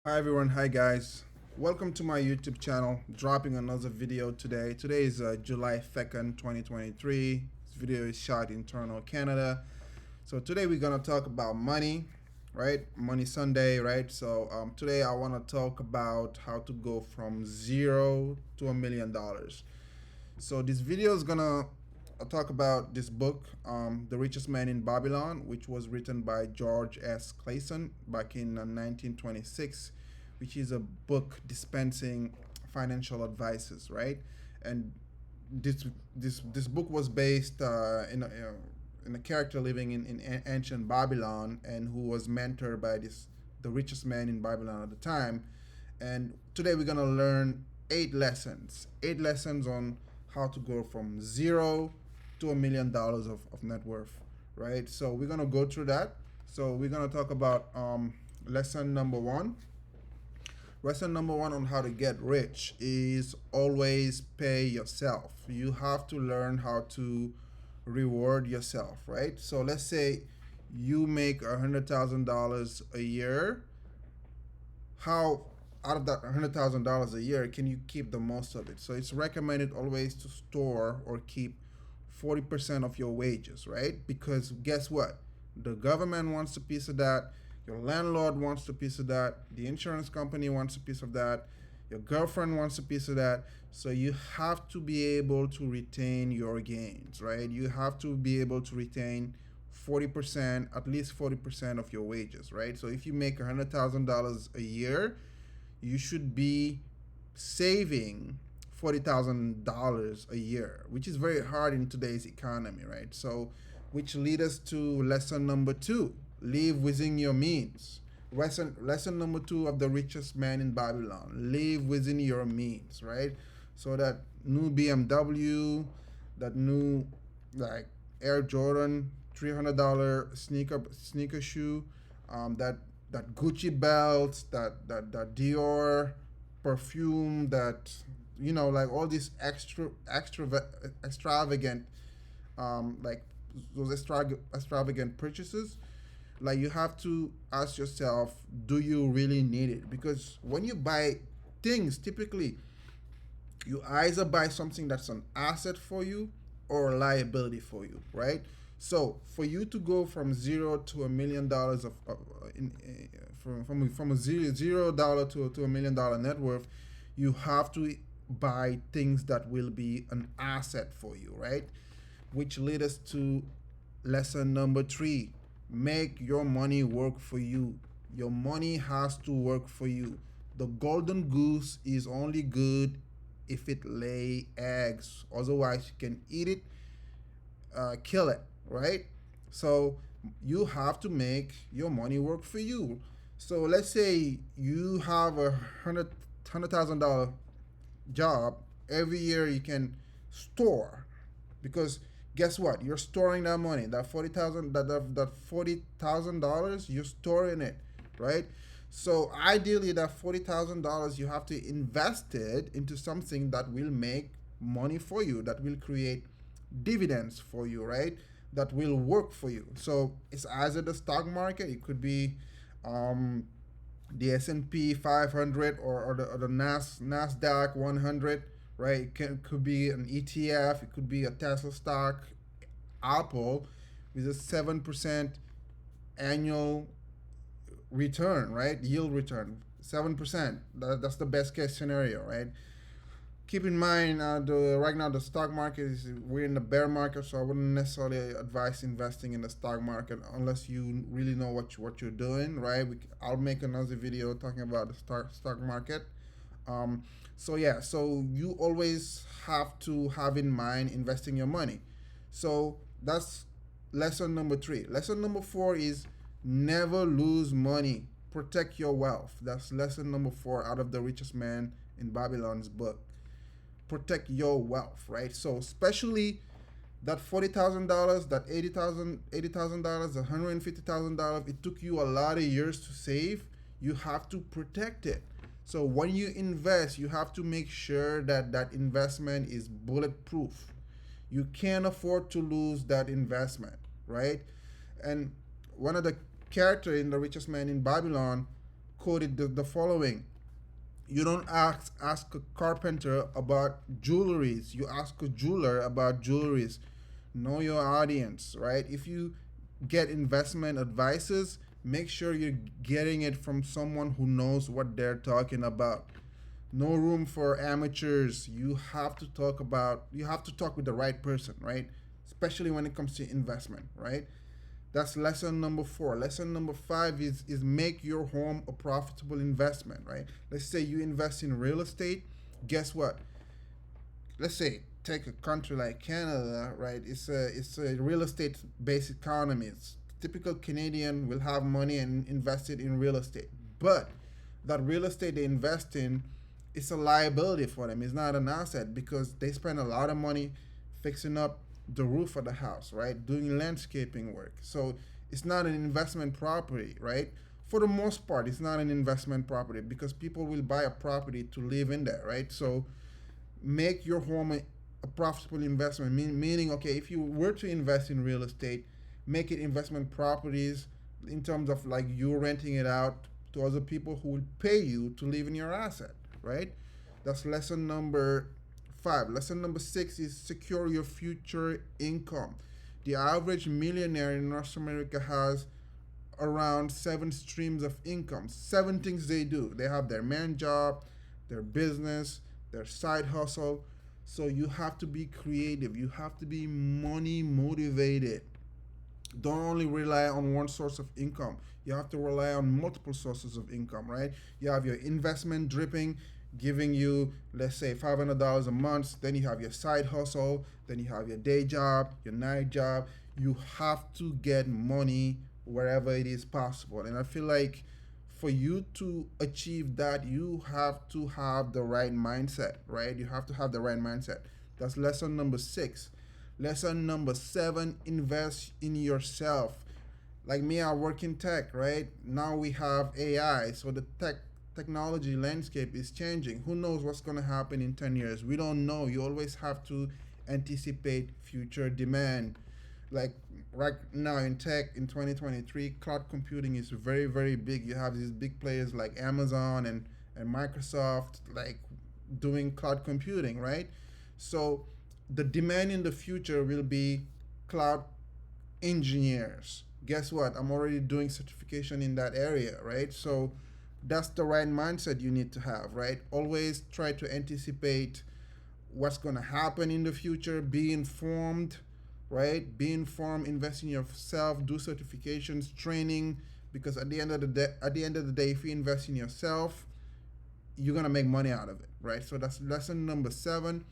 Hi everyone, hi guys. Welcome to my YouTube channel. Dropping another video today. Today is July 2nd, 2023. This video is shot in Toronto, Canada. So today we're gonna talk about money, right? Money Sunday, right? So today I want to talk about how to go from zero to $1 million. So this video is gonna talk about this book, The Richest Man in Babylon, which was written by George S. Clason back in 1926, which is a book dispensing financial advices, right? And this book was based in a character living in ancient Babylon and who was mentored by the richest man in Babylon at the time. And today we're gonna learn eight lessons on how to go from zero to $1 million of net worth, right? So we're gonna go through that. So we're gonna talk about lesson number one. Lesson number one on how to get rich is always pay yourself. You have to learn how to reward yourself, right? So let's say you make $100,000 a year. How out of that $100,000 a year can you keep the most of it? So it's recommended always to store or keep 40% of your wages, right? Because guess what? The government wants a piece of that. Your landlord wants a piece of that. The insurance company wants a piece of that. Your girlfriend wants a piece of that. So you have to be able to retain your gains, right? You have to be able to retain 40%, at least 40% of your wages, right? So if you make $100,000 a year, you should be saving $40,000 a year, which is very hard in today's economy, right? So, which lead us to lesson number two: live within your means. Lesson number two of the richest man in Babylon: live within your means, right? So that new BMW, that new like Air Jordan $300 sneaker shoe, that Gucci belt, that Dior perfume, that like all these extravagant like those extravagant purchases. Like you have to ask yourself, do you really need it? Because when you buy things, typically you either buy something that's an asset for you or a liability for you, right? So for you to go from zero to $1 million from a $0 to $1 million net worth, you have to buy things that will be an asset for you, right? Which lead us to lesson number three: make your money work for you. Your money has to work for you. The golden goose is only good if it lay eggs. Otherwise, you can eat it, kill it, right? So you have to make your money work for you. So let's say you have a $100,000 job. Every year you can store, because guess what? You're storing that money. That 40,000 that $40,000, you're storing it, right? So ideally that $40,000 you have to invest it into something that will make money for you, that will create dividends for you, right? That will work for you. So it's either the stock market, it could be the S&P 500, or the Nasdaq 100, right? Could be an ETF, it could be a Tesla stock, Apple, with a 7% annual return, right? Yield return, 7%. That's the best case scenario, right? Keep in mind, right now the stock market is, we're in the bear market, so I wouldn't necessarily advise investing in the stock market unless you really know what you're doing, right? I'll make another video talking about the stock market. So yeah, so you always have to have in mind investing your money. So that's lesson number three. Lesson number four is never lose money. Protect your wealth. That's lesson number four out of the richest man in Babylon's book. Protect your wealth, right? So especially that $40,000, that $80,000, $150,000, it took you a lot of years to save. You have to protect it. So when you invest, you have to make sure that that investment is bulletproof. You can't afford to lose that investment, right? And one of the character in The Richest Man in Babylon quoted the following: you don't ask a carpenter about jewelries, you ask a jeweler about jewelries. Know your audience, right? If you get investment advices, make sure you're getting it from someone who knows what they're talking about. No room for amateurs. You have to talk with the right person, right? Especially when it comes to investment, right? That's lesson number 4. Lesson number 5 is make your home a profitable investment, right? Let's say you invest in real estate. Guess what? Let's say take a country like Canada, right? It's a real estate based economy. It's typical Canadian will have money and invest it in real estate. But that real estate they invest in, it's a liability for them. It's not an asset because they spend a lot of money fixing up the roof of the house, right? Doing landscaping work. So it's not an investment property, right? For the most part, it's not an investment property because people will buy a property to live in there, right? So make your home a profitable investment, meaning, okay, if you were to invest in real estate, make it investment properties in terms of like you renting it out to other people who will pay you to live in your asset, right? That's lesson number 5. Lesson number 6 is secure your future income. The average millionaire in North America has around 7 streams of income, 7 things they do. They have their main job, their business, their side hustle. So you have to be creative. You have to be money motivated. Don't only rely on one source of income. You have to rely on multiple sources of income, right? You have your investment dripping, giving you, let's say, $500 a month. Then you have your side hustle. Then you have your day job, your night job. You have to get money wherever it is possible. And I feel like for you to achieve that, you have to have the right mindset, right? You have to have the right mindset. That's lesson number 6. Lesson number 7, invest in yourself. Like me, I work in tech, right? Now we have AI, so the technology landscape is changing. Who knows what's going to happen in 10 years? We don't know. You always have to anticipate future demand. Like right now in tech in 2023, cloud computing is very, very big. You have these big players like Amazon and Microsoft like doing cloud computing, right? So the demand in the future will be cloud engineers. Guess what? I'm already doing certification in that area, right? So that's the right mindset you need to have, right? Always try to anticipate what's going to happen in the future, be informed, right? Be informed, invest in yourself, do certifications, training, because at the end of the day, if you invest in yourself, you're going to make money out of it, right? So that's lesson number 7.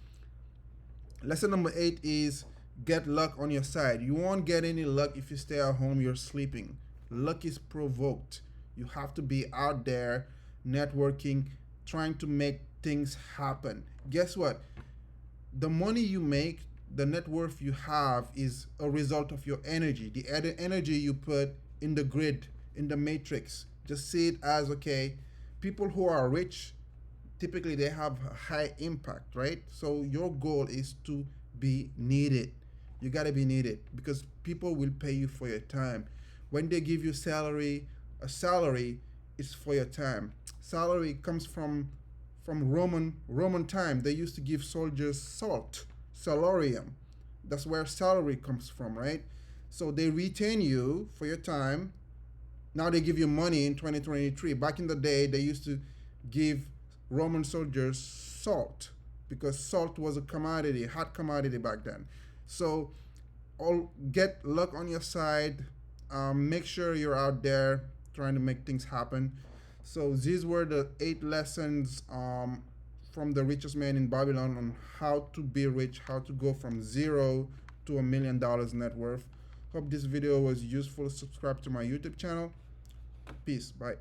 Lesson number 8 is get luck on your side. You won't get any luck if you stay at home, you're sleeping. Luck is provoked. You have to be out there networking, trying to make things happen. Guess what? The money you make, the net worth you have is a result of your energy, the energy you put in the grid, in the matrix. Just see it as, okay, people who are rich, typically they have a high impact, right? So your goal is to be needed. You got to be needed because people will pay you for your time. When they give you a salary is for your time. Salary comes from Roman time. They used to give soldiers salt, salarium. That's where salary comes from, right? So they retain you for your time. Now they give you money in 2023. Back in the day, they used to give Roman soldiers salt because salt was a commodity, hot commodity back then. So get luck on your side. Make sure you're out there trying to make things happen. So these were the 8 lessons from the richest man in Babylon on how to be rich, how to go from 0 to $1 million net worth. Hope this video was useful. Subscribe to my YouTube channel. Peace. Bye.